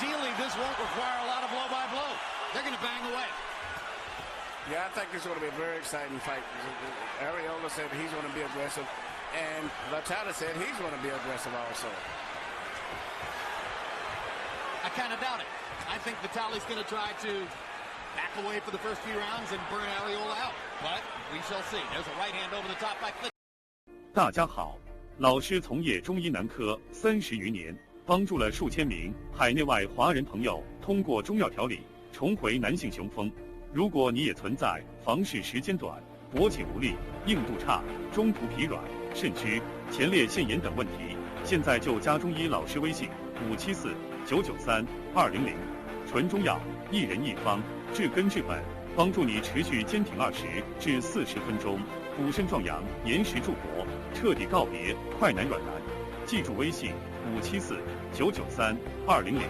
Ideally, this won't require a lot of blow-by-blow. They're going to bang away. Yeah, I think it's going to be a very exciting fight. Arreola said he's going to be aggressive, and Vitali said he's going to be aggressive also. I kind of doubt it. I think Vitali's going to try to back away for the first few rounds and burn Arreola out. But we shall see. There's a right hand over the top by Click. 大家好，老师从业中医男科30余年，帮助了数千名海内外华人朋友通过中药调理重回男性雄风。如果你也存在房事时间短、勃起无力、硬度差、中途疲软、肾虚、前列腺炎等问题，现在就加中医老师微信574-993-200，纯中药，一人一方，治根治本，帮助你持续坚挺20至40分钟，补肾壮阳，延时助勃，彻底告别快男软男。记住微信574-993-200。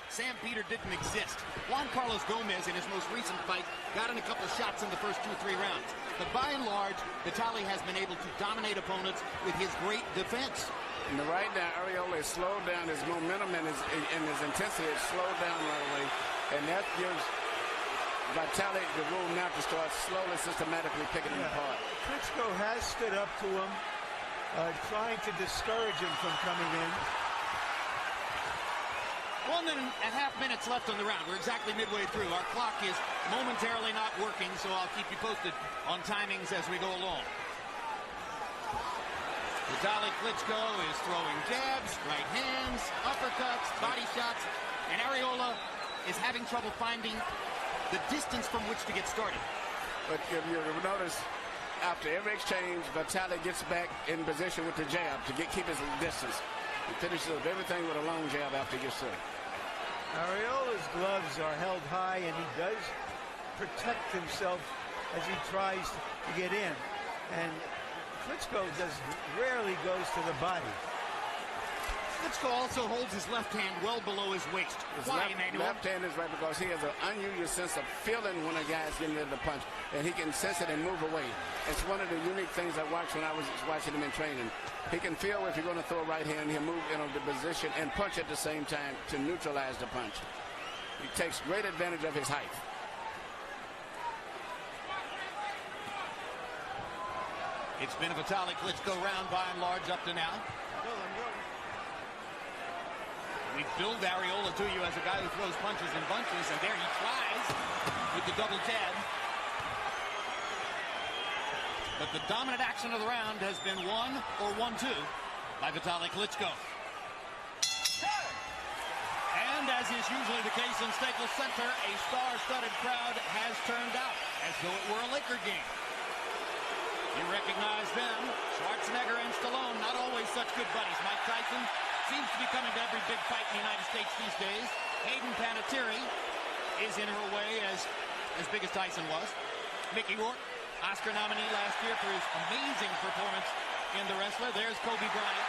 Sam Peter didn't exist. Juan Carlos Gomez in his most recent fight got in a couple shots in the first 2-3 rounds. But by and large, Vitali has been able to dominate opponents with his great defense. And right now, Arreola is slowed down. His momentum and his intensity is slowed down right away. And that gives Vitali the room now to start slowly, systematically picking him apart. Klitschko has stood up to him, trying to discourage him from coming in. 1.5 minutes left on the round. We're exactly midway through. Our clock is momentarily not working, so I'll keep you posted on timings as we go along. Vitali Klitschko is throwing jabs, right hands, uppercuts, body shots, and Arreola is having trouble finding the distance from which to get started. But you notice, after every exchange, Vitali gets back in position with the jab to keep his distance. He finishes up everything with a long jab after he gets through. Arreola's gloves are held high, and he does protect himself as he tries to get in. And Klitschko rarely goes to the body. Klitschko also holds his left hand well below his waist. Why, Emmanuel? Left hand is right because he has an unusual sense of feeling when a guy's getting ready to punch, and he can sense it and move away. It's one of the unique things I watched when I was watching him in training. He can feel if you're going to throw a right hand, he'll move into the position and punch at the same time to neutralize the punch. He takes great advantage of his height. It's been a Vitali Klitschko round by and large up to now. We build Arreola to you as a guy who throws punches in bunches, and there he tries with the double jab. But the dominant action of the round has been 1 or 1-2 by Vitali Klitschko. And as is usually the case in Staples Center, a star-studded crowd has turned out as though it were a Laker game. You recognize them, Schwarzenegger and Stallone, not always such good buddies. Mike Tyson seems to be coming to every big fight in the United States these days. Hayden Panettiere is in her way as big as Tyson was. Mickey Rourke, Oscar nominee last year for his amazing performance in The Wrestler. There's Kobe Bryant,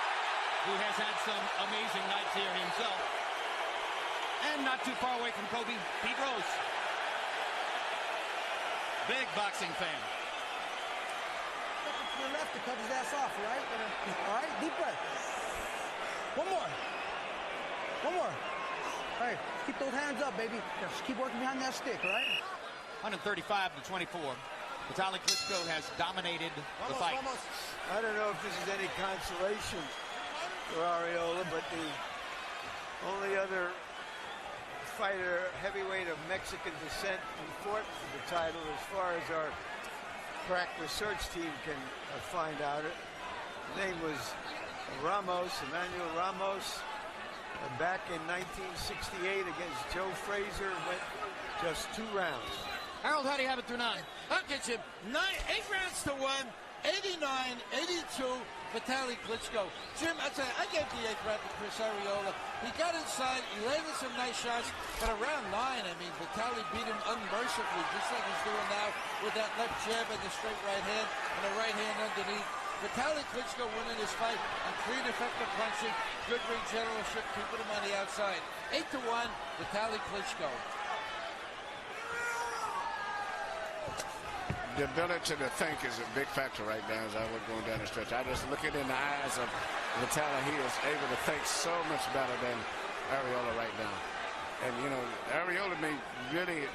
who has had some amazing nights here himself. And not too far away from Kobe, Pete Rose. Big boxing fan. To the left to cut his ass off, right? All right, deep breath. One more. One more. All right, keep those hands up, baby. Just keep working behind that stick, all right? 135-24. Vitali Klitschko has dominated the fight. I don't know if this is any consolation for Arreola, but the only other fighter, heavyweight of Mexican descent, who fought for the title, as far as our crack research team can find out, his name was Emmanuel Ramos, back in 1968 against Joe Frazier, went just 2 rounds. Harold, how do you have it through 9? I'll get you 8 rounds to 1, 89-82, Vitali Klitschko. Jim, I tell you, I gave the 8th round to Chris Arreola. He got inside, he landed some nice shots, but around 9, I mean, Vitali beat him unmercifully, just like he's doing now with that left jab and the straight right hand and the right hand underneath. Vitali Klitschko winning this fight on clean, effective punching, good ring generalship, keeping him on the outside. 8-1, Vitali Klitschko. The ability to think is a big factor right now as I was going down the stretch. I just look at it in the eyes of Vitali. He is able to think so much better than Areola right now. And, you know, Areola may really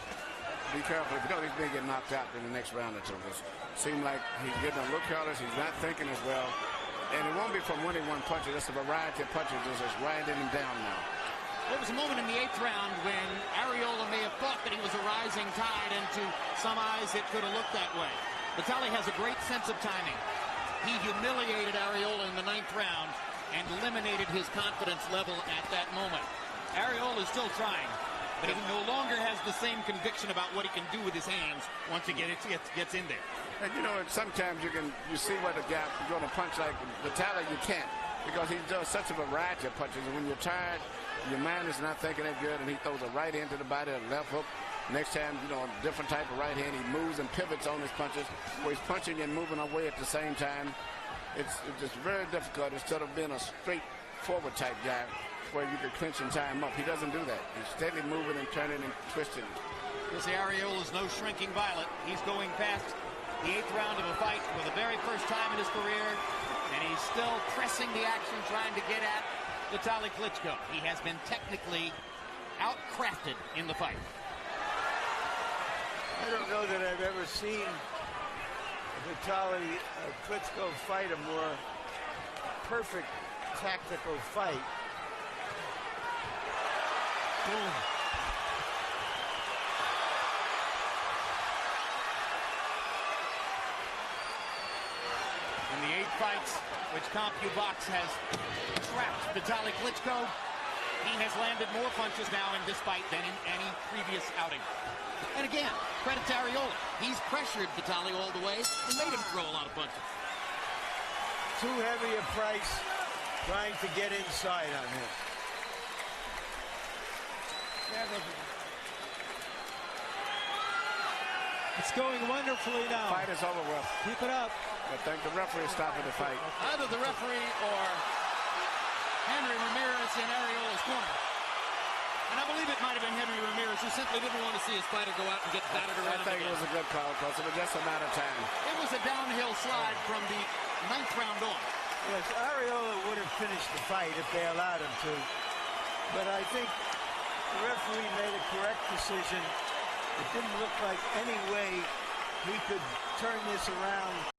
be careful if he may get knocked out in the next round or two. It seems like he's getting a little careless. He's not thinking as well. And it won't be from winning one punch. It's a variety of punches that's just riding him down now. There was a moment in the 8th round when Areola may have thought that he was a rising tide, and to some eyes it could have looked that way. Vitali has a great sense of timing. He humiliated Areola in the 9th round and eliminated his confidence level at that moment. Areola is still trying, but he no longer has the same conviction about what he can do with his hands once he gets in there. And you know, sometimes you see what the guy is going to punch like Vitali. You can't, because he does such a variety of punches. And when you're tired, your mind is not thinking that good, and he throws a right hand to the body, a left hook. Next time, you know, a different type of right hand. He moves and pivots on his punches, where he's punching and moving away at the same time. It's just very difficult instead of being a straightforward type guy where you can clinch and tie him up. He doesn't do that. He's steadily moving and turning and twisting. This Areola is no shrinking violet. He's going past the 8th round of a fight for the very first time in his career, and he's still pressing the action, trying to get at Vitali Klitschko. He has been technically outcrafted in the fight. I don't know that I've ever seen Vitali Klitschko fight a more perfect tactical fight. Boom. In the 8 fights which CompuBox has trapped Vitali Klitschko, he has landed more punches now in this fight than in any previous outing. And again, credit to Areola. He's pressured Vitali all the way and made him throw a lot of punches. Too heavy a price trying to get inside on him. It's going wonderfully now. Fight is over with. Keep it up. I think the referee is stopping the fight. Either the referee or Henry Ramirez in Areola's corner. And I believe it might have been Henry Ramirez, who simply didn't want to see his fighter go out and get battered around. I think it was a good call, because it was just a matter of time. It was a downhill slide from the 9th round on. Yes, Areola would have finished the fight if they allowed him to. But I think the referee made a correct decision. It didn't look like any way he could turn this around.